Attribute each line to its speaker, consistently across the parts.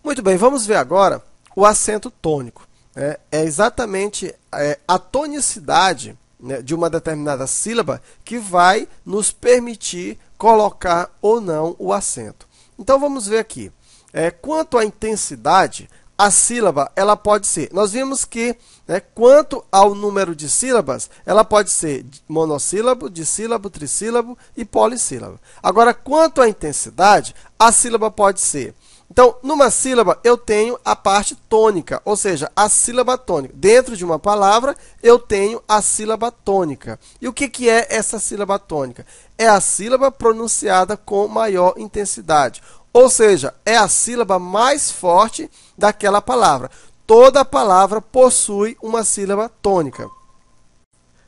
Speaker 1: Muito bem, vamos ver agora o acento tônico. É exatamente a tonicidade, né, de uma determinada sílaba que vai nos permitir colocar ou não o acento. Então, vamos ver aqui. Quanto à intensidade, a sílaba ela pode ser... Nós vimos que, né, quanto ao número de sílabas, ela pode ser monossílabo, dissílabo, trissílabo e polissílabo. Agora, quanto à intensidade, a sílaba pode ser... Então, numa sílaba, eu tenho a parte tônica, ou seja, a sílaba tônica. Dentro de uma palavra, eu tenho a sílaba tônica. E o que é essa sílaba tônica? É a sílaba pronunciada com maior intensidade. Ou seja, é a sílaba mais forte daquela palavra. Toda palavra possui uma sílaba tônica.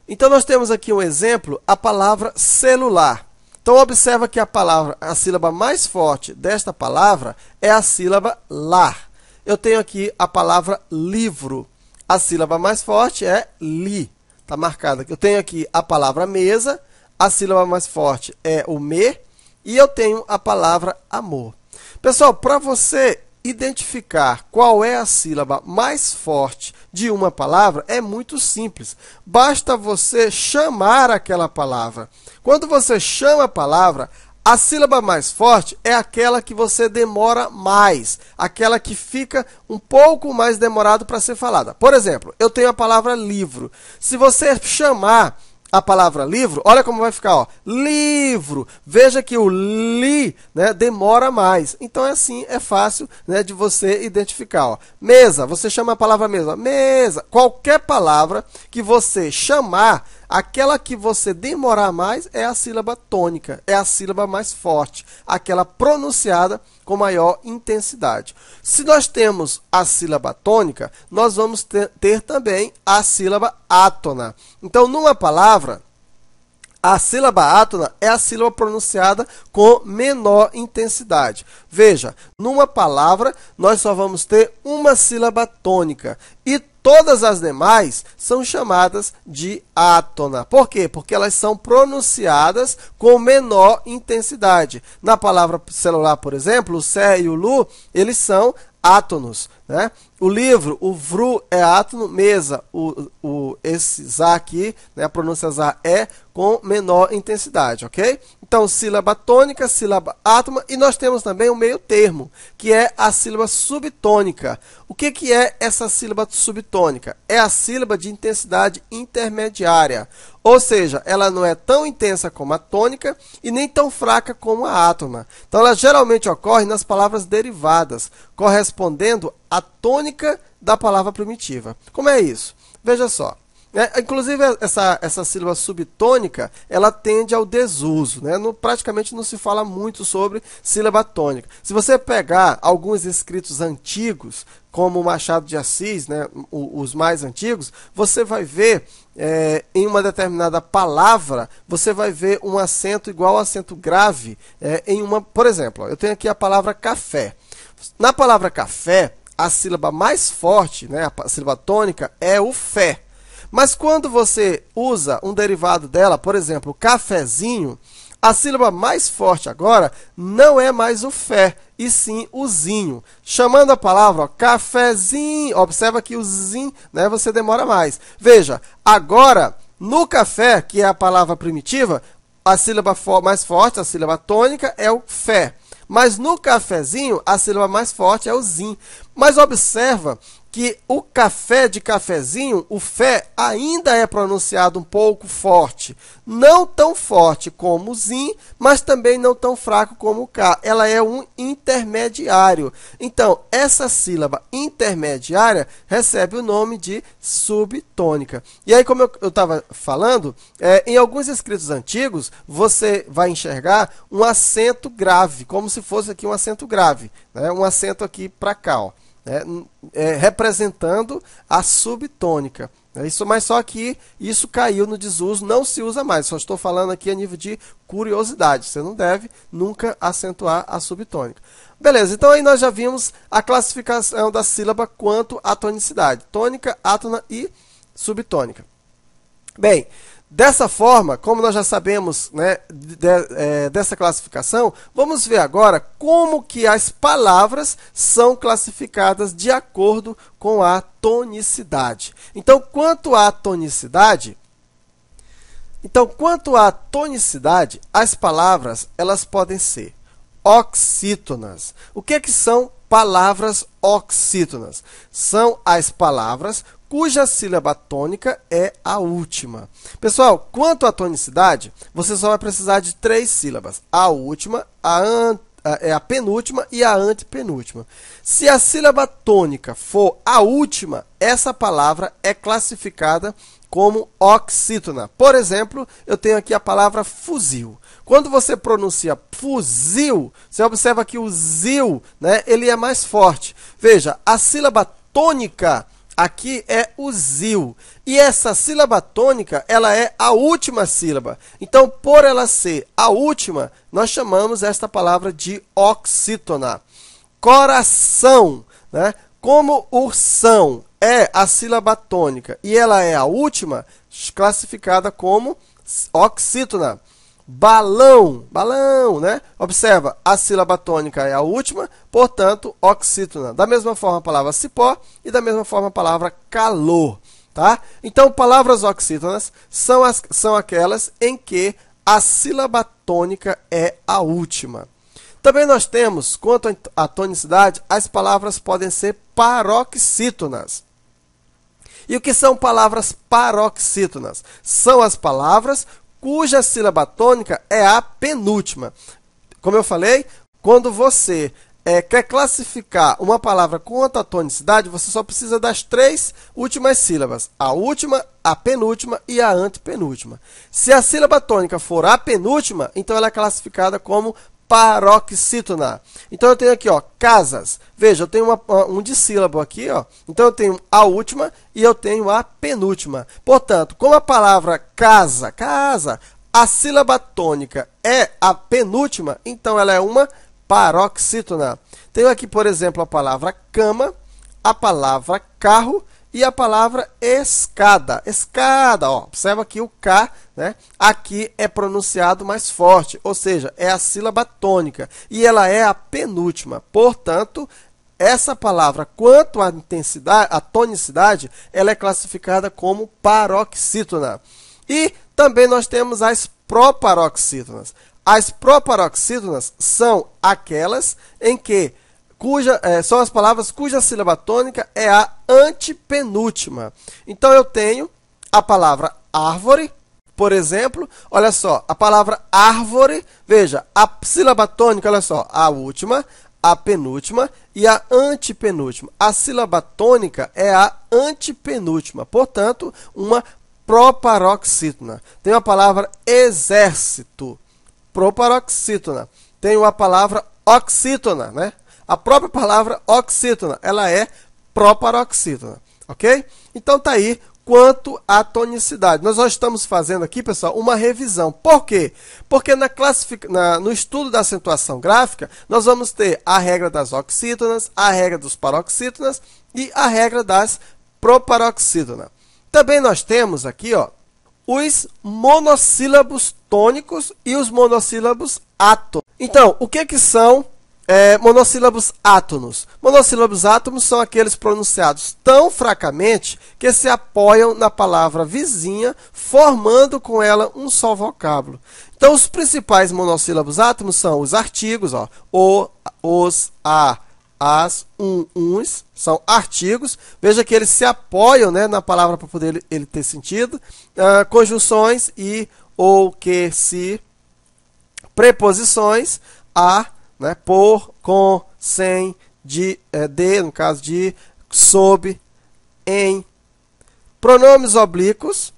Speaker 1: Então, nós temos aqui um exemplo, a palavra celular. Então, observa que a sílaba mais forte desta palavra é a sílaba lar. Eu tenho aqui a palavra livro. A sílaba mais forte é li. Está marcada aqui. Eu tenho aqui a palavra mesa. A sílaba mais forte é o me. E eu tenho a palavra amor. Pessoal, para você identificar qual é a sílaba mais forte de uma palavra, é muito simples. Basta você chamar aquela palavra. Quando você chama a palavra, a sílaba mais forte é aquela que você demora mais, aquela que fica um pouco mais demorado para ser falada. Por exemplo, eu tenho a palavra livro. Se você chamar a palavra livro, olha como vai ficar, ó, livro. Veja que o li, né, demora mais. Então, assim, é fácil, né, de você identificar. Ó. Mesa, você chama a palavra mesa. Mesa. Qualquer palavra que você chamar, aquela que você demorar mais é a sílaba tônica, é a sílaba mais forte, aquela pronunciada com maior intensidade. Se nós temos a sílaba tônica, nós vamos ter também a sílaba átona. Então, numa palavra, a sílaba átona é a sílaba pronunciada com menor intensidade. Veja, numa palavra, nós só vamos ter uma sílaba tônica e todas as demais são chamadas de átona. Por quê? Porque elas são pronunciadas com menor intensidade. Na palavra celular, por exemplo, o C e o LU, eles são átonos, né? O livro, o vru é átono, mesa, esse za aqui, né, a pronúncia za é com menor intensidade, ok? Então, sílaba tônica, sílaba átona, e nós temos também o meio termo, que é a sílaba subtônica. O que é essa sílaba subtônica? É a sílaba de intensidade intermediária, ou seja, ela não é tão intensa como a tônica e nem tão fraca como a átona. Então, ela geralmente ocorre nas palavras derivadas, correspondendo à tônica da palavra primitiva. Como é isso? Veja só. Inclusive, essa sílaba subtônica, ela tende ao desuso, né? Praticamente não se fala muito sobre sílaba tônica. Se você pegar alguns escritos antigos, como Machado de Assis, né, os mais antigos, você vai ver, em uma determinada palavra, você vai ver um acento igual ao acento grave. Por exemplo, eu tenho aqui a palavra café. Na palavra café, a sílaba mais forte, né, a sílaba tônica, é o fé. Mas quando você usa um derivado dela, por exemplo, cafezinho, a sílaba mais forte agora não é mais o fé, e sim o zinho. Chamando a palavra, ó, cafezinho, observa que o zin, né, você demora mais. Veja, agora, no café, que é a palavra primitiva, a sílaba mais forte, a sílaba tônica, é o fé. Mas no cafezinho, a sílaba mais forte é o zin. Mas observa que o café de cafezinho, o fé, ainda é pronunciado um pouco forte. Não tão forte como o zin, mas também não tão fraco como o k. Ela é um intermediário. Então, essa sílaba intermediária recebe o nome de subtônica. E aí, como eu estava falando, em alguns escritos antigos, você vai enxergar um acento grave, como se fosse aqui um acento grave, né? Um acento aqui para cá, ó. Representando a subtônica. Mas só que isso caiu no desuso, não se usa mais. Só estou falando aqui a nível de curiosidade. Você não deve nunca acentuar a subtônica. Beleza, então aí nós já vimos a classificação da sílaba quanto à tonicidade. Tônica, átona e subtônica. Bem, Dessa forma, como nós já sabemos, né, dessa classificação, vamos ver agora como que as palavras são classificadas de acordo com a tonicidade. Então, quanto à tonicidade, as palavras elas podem ser oxítonas. O que são palavras oxítonas? São as palavras cuja sílaba tônica é a última. Pessoal, quanto à tonicidade, você só vai precisar de 3 sílabas. A última, a penúltima e a antepenúltima. Se a sílaba tônica for a última, essa palavra é classificada como oxítona. Por exemplo, eu tenho aqui a palavra fuzil. Quando você pronuncia fuzil, você observa que o zil, né, ele é mais forte. Veja, a sílaba tônica aqui é o zil. E essa sílaba tônica, ela é a última sílaba. Então, por ela ser a última, nós chamamos esta palavra de oxítona. Coração, né? Como ursão é a sílaba tônica e ela é a última, classificada como oxítona. Balão, né? Observa, a sílaba tônica é a última, portanto, oxítona. Da mesma forma, a palavra cipó e da mesma forma, a palavra calor, tá? Então, palavras oxítonas são aquelas em que a sílaba tônica é a última. Também nós temos, quanto à tonicidade, as palavras podem ser paroxítonas. E o que são palavras paroxítonas? São as palavras cuja sílaba tônica é a penúltima. Como eu falei, quando você quer classificar uma palavra quanto à tonicidade, você só precisa das 3 últimas sílabas. A última, a penúltima e a antepenúltima. Se a sílaba tônica for a penúltima, então ela é classificada como paroxítona. Então, eu tenho aqui, ó, casas. Veja, eu tenho um dissílabo aqui, ó. Então, eu tenho a última e eu tenho a penúltima. Portanto, como a palavra casa, a sílaba tônica é a penúltima, então ela é uma paroxítona. Tenho aqui, por exemplo, a palavra cama, a palavra carro e a palavra escada. Escada, ó, observa que o K, né, aqui é pronunciado mais forte, ou seja, é a sílaba tônica, e ela é a penúltima. Portanto, essa palavra, quanto à intensidade, à tonicidade, ela é classificada como paroxítona. E também nós temos as proparoxítonas. As proparoxítonas são aquelas em que são as palavras cuja sílaba tônica é a antepenúltima. Então, eu tenho a palavra árvore, por exemplo. Olha só, a palavra árvore, veja, a sílaba tônica, olha só, a última, a penúltima e a antepenúltima. A sílaba tônica é a antepenúltima, portanto, uma proparoxítona. Tenho a palavra exército, proparoxítona. Tenho a palavra oxítona, né? A própria palavra oxítona, ela é proparoxítona, ok? Então, tá aí quanto à tonicidade. Nós já estamos fazendo aqui, pessoal, uma revisão. Por quê? Porque no estudo da acentuação gráfica, nós vamos ter a regra das oxítonas, a regra dos paroxítonas e a regra das proparoxítonas. Também nós temos aqui, ó, os monossílabos tônicos e os monossílabos átonos. Então, o que são monossílabos átonos? Monossílabos átonos são aqueles pronunciados tão fracamente que se apoiam na palavra vizinha, formando com ela um só vocábulo. Então, os principais monossílabos átonos são os artigos, ó, o, os, a, as, uns, são artigos. Veja que eles se apoiam, né, na palavra para poder ele ter sentido. Conjunções e, ou, que, se. Preposições, a, né, por, com, sem, de, no caso de, sob, em. Pronomes oblíquos,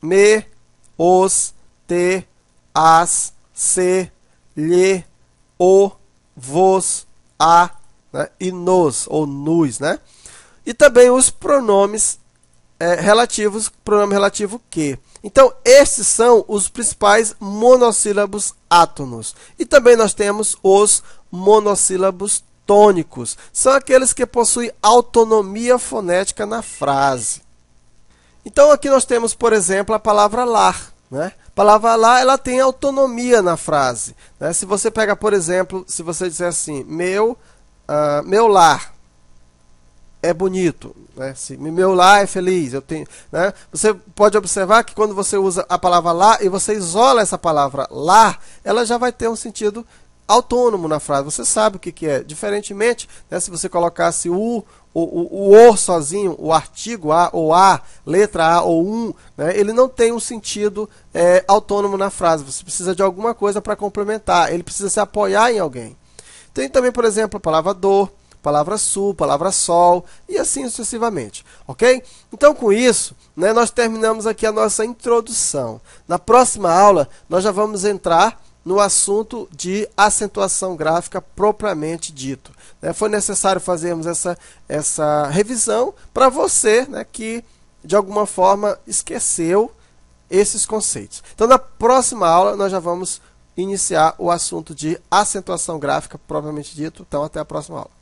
Speaker 1: me, os, te, as, se, lhe, o, vos, a, né, e nos, ou nus, né? E também os pronomes relativos, pronome relativo que. Então, estes são os principais monossílabos átonos. E também nós temos os monossílabos tônicos. São aqueles que possuem autonomia fonética na frase. Então aqui nós temos, por exemplo, a palavra lar. Né? A palavra lar, ela tem autonomia na frase. Né? Se você pega, por exemplo, se você disser assim, meu lar é bonito, né? Se meu lar é feliz, eu tenho, né? Você pode observar que quando você usa a palavra lar e você isola essa palavra lar, ela já vai ter um sentido autônomo na frase. Você sabe o que é. Diferentemente, né, se você colocasse o sozinho, o artigo a ou a, letra a ou né, ele não tem um sentido autônomo na frase. Você precisa de alguma coisa para complementar. Ele precisa se apoiar em alguém. Tem também, por exemplo, a palavra dor, palavra sul, palavra sol e assim sucessivamente, ok? Então, com isso, né, nós terminamos aqui a nossa introdução. Na próxima aula, nós já vamos entrar no assunto de acentuação gráfica propriamente dito. Né? Foi necessário fazermos essa revisão para você, né, que de alguma forma esqueceu esses conceitos. Então, na próxima aula, nós já vamos iniciar o assunto de acentuação gráfica propriamente dito. Então, até a próxima aula.